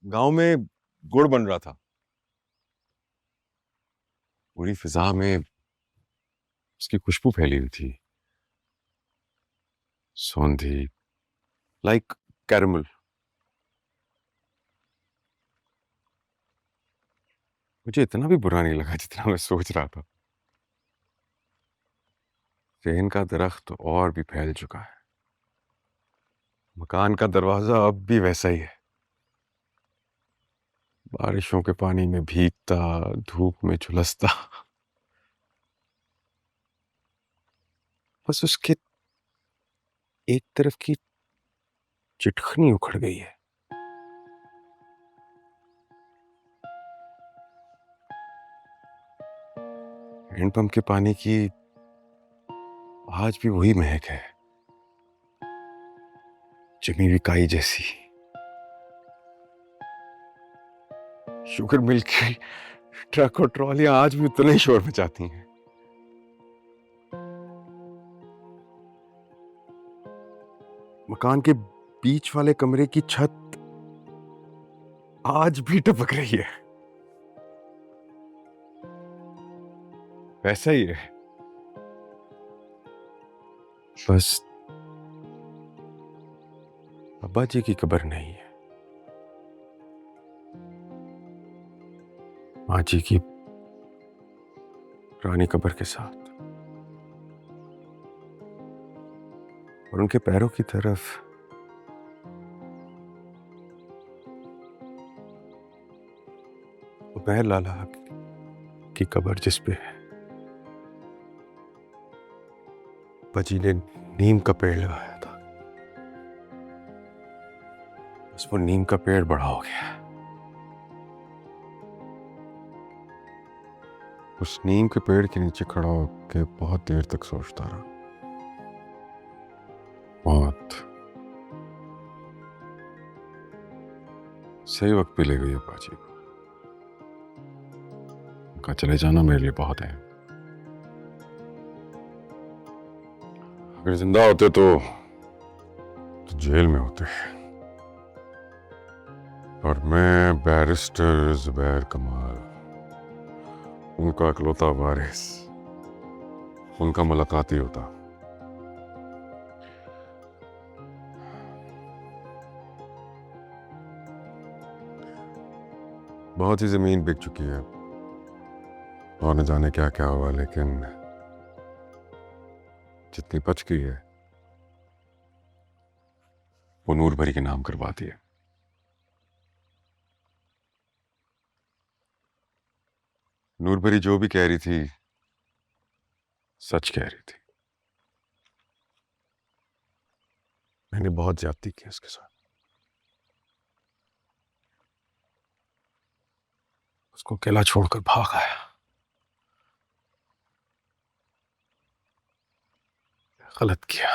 गांव में गुड़ बन रहा था। पूरी फिजा में उसकी खुशबू फैली हुई थी। सौंधी, लाइक कैरमल। मुझे इतना भी बुरा नहीं लगा जितना मैं सोच रहा था। रेन का दरख्त और भी फैल चुका है। मकान का दरवाजा अब भी वैसा ही है, बारिशों के पानी में भीगता, धूप में झुलसता। बस उसके एक तरफ की चिटखनी उखड़ गई है। हैंडपंप के पानी की आज भी वही महक है, जमी हुई काई जैसी। शुगर मिल की ट्रक और ट्रॉलियां आज भी उतना ही शोर मचाती हैं। मकान के बीच वाले कमरे की छत आज भी टपक रही है। वैसा ही है, बस अब्बा जी की कब्र नहीं है। माँ जी की पुरानी कब्र के साथ। और उनके पैरों की तरफ उबैर लाला की कब्र, जिस पे बजी ने नीम का पेड़ लगाया था। बस वो नीम का पेड़ बड़ा हो गया। उस नीम के पेड़ के नीचे खड़ा होकर बहुत देर तक सोचता रहा। बहुत सही वक्त पे ले गई अब्बा जी को। उनका चले जाना मेरे लिए बहुत है। अगर जिंदा होते तो जेल में होते। और मैं बैरिस्टर जुबैर कमाल, उनका इकलौता वारिस, उनका मुलाकाती होता। बहुत ही जमीन बिक चुकी है और न जाने क्या क्या हुआ, लेकिन जितनी बच गई है वो नूर भरी के नाम करवाती है। नूर भरी जो भी कह रही थी सच कह रही थी। मैंने बहुत ज्यादती की उसके साथ। उसको अकेला छोड़कर भाग आया। गलत किया।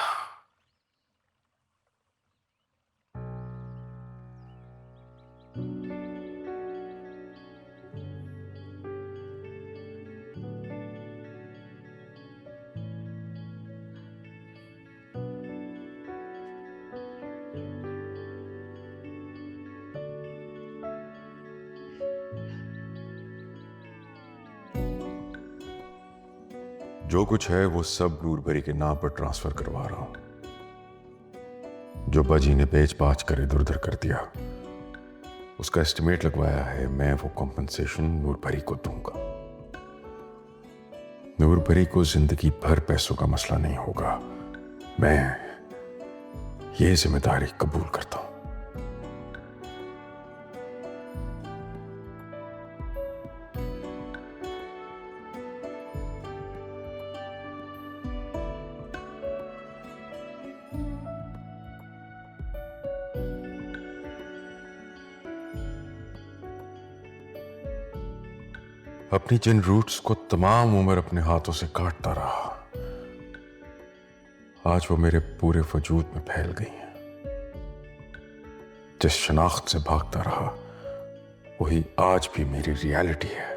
जो कुछ है वो सब नूर भरी के नाम पर ट्रांसफर करवा रहा हूं। जो बाजी ने बेच बाच कर इधर उधर कर दिया, उसका एस्टिमेट लगवाया है। मैं वो कॉम्पनसेशन नूर भरी को दूंगा। नूर भरी को जिंदगी भर पैसों का मसला नहीं होगा। मैं ये जिम्मेदारी कबूल करता हूं। अपनी जिन रूट्स को तमाम उम्र अपने हाथों से काटता रहा, आज वो मेरे पूरे वजूद में फैल गई हैं। जिस शनाख्त से भागता रहा वही आज भी मेरी रियलिटी है।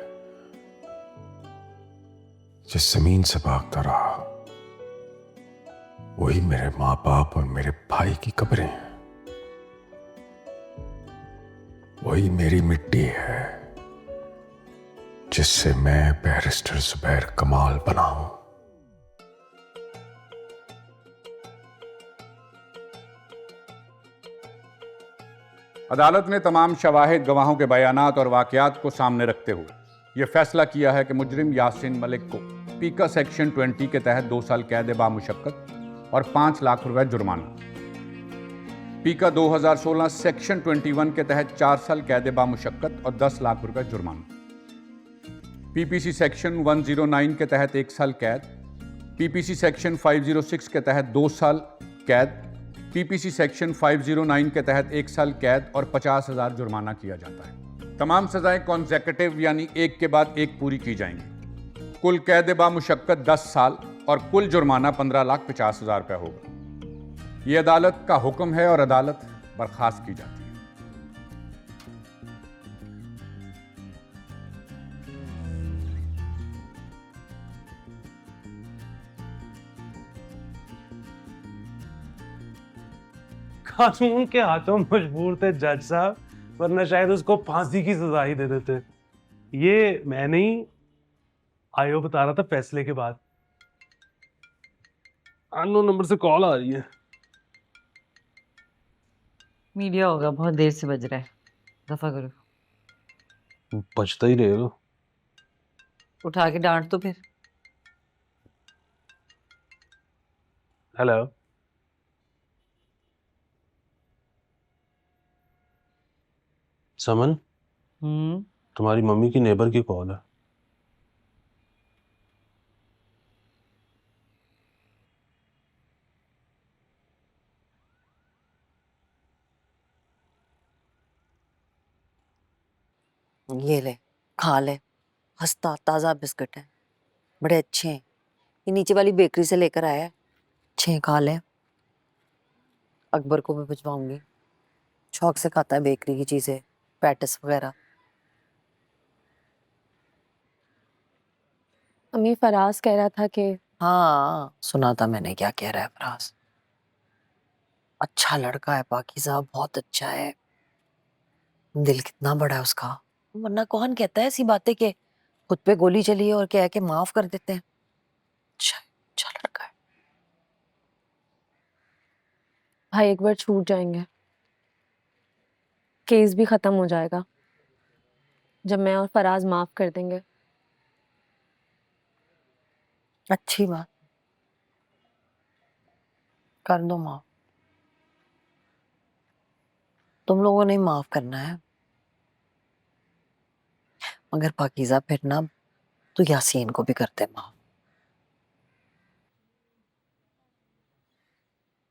जिस जमीन से भागता रहा वही मेरे माँ बाप और मेरे भाई की कब्रें हैं। वही मेरी मिट्टी है जिससे मैं बैरिस्टर जुबैर कमाल बनाऊं। अदालत ने तमाम शवाहिद, गवाहों के बयानात और वाकयात को सामने रखते हुए यह फैसला किया है कि मुजरिम यासीन मलिक को पीका सेक्शन 20 के तहत 2 साल कैद बामुशक्कत और 5 लाख रुपए जुर्माना, पीका 2016 सेक्शन 21 के तहत 4 साल कैद बामुशक्कत और 10 लाख रुपए जुर्माना, पीपीसी सेक्शन 109 के तहत 1 साल कैद, पीपीसी सेक्शन 506 के तहत 2 साल कैद, पीपीसी सेक्शन 509 के तहत 1 साल कैद और 50,000 जुर्माना किया जाता है। तमाम सजाएं कॉन्सेक्यूटिव यानी एक के बाद एक पूरी की जाएंगी। कुल कैद बामुशक्कत 10 साल और कुल जुर्माना 15,50,000 रुपये होगा। ये अदालत का हुक्म है और अदालत बर्खास्त की जाती है। कानून के हाथों मजबूर थे जज साहब, वरना शायद उसको फांसी की सजा ही दे देते। ये मैं नहीं, आयो बता रहा था फैसले के बाद। अननोन नंबर से कॉल आ रही है। मीडिया होगा, बहुत देर से बज रहा है, दफा करो। बचता ही रहेगा। उठा के डांट तो फिर। हेलो, समन, तुम्हारी मम्मी की नेबर की कॉल है। ये ले, खा ले, हंसता ताज़ा बिस्किट है, बड़े अच्छे हैं। ये नीचे वाली बेकरी से लेकर आया है, अच्छे हैं, खा ले। अकबर को भी भिजवाऊंगी, शौक से खाता है बेकरी की चीजें, पैटिस वगैरह। अम्मी, फराज कह रहा था कि हाँ, सुना था मैंने, क्या कह रहा है फराज? अच्छा लड़का है पाकीज़ा, बहुत अच्छा है, दिल कितना बड़ा है उसका। वरना कौन कहता है ऐसी बातें कि खुद पे गोली चली है और कह के माफ कर देते हैं। अच्छा अच्छा लड़का है। भाई एक बार छूट जाएंगे, केस भी खत्म हो जाएगा जब मैं और फराज माफ कर देंगे। अच्छी बात, कर दो माफ। तुम लोगों ने माफ करना है, मगर पाकीज़ा फिर ना तो यासीन को भी करते माफ।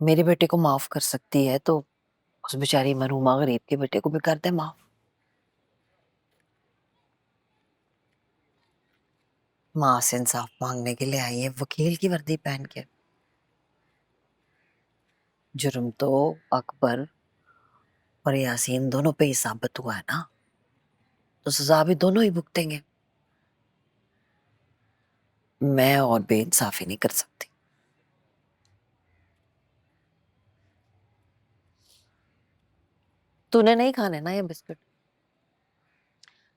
मेरे बेटे को माफ कर सकती है तो उस बेचारी मरहुमा गरीब के बेटे को भी कर दे माफ। माँ से इंसाफ मांगने के लिए आई है वकील की वर्दी पहन के। जुर्म तो अकबर और यासीन दोनों पे ही साबित हुआ है ना, तो सजा भी दोनों ही भुगतेंगे। मैं और बेइंसाफी नहीं कर सकती। तूने नहीं खाने ना ये बिस्किट,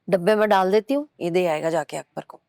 डब्बे में डाल देती हूँ, ये दे आएगा जाके अकबर को।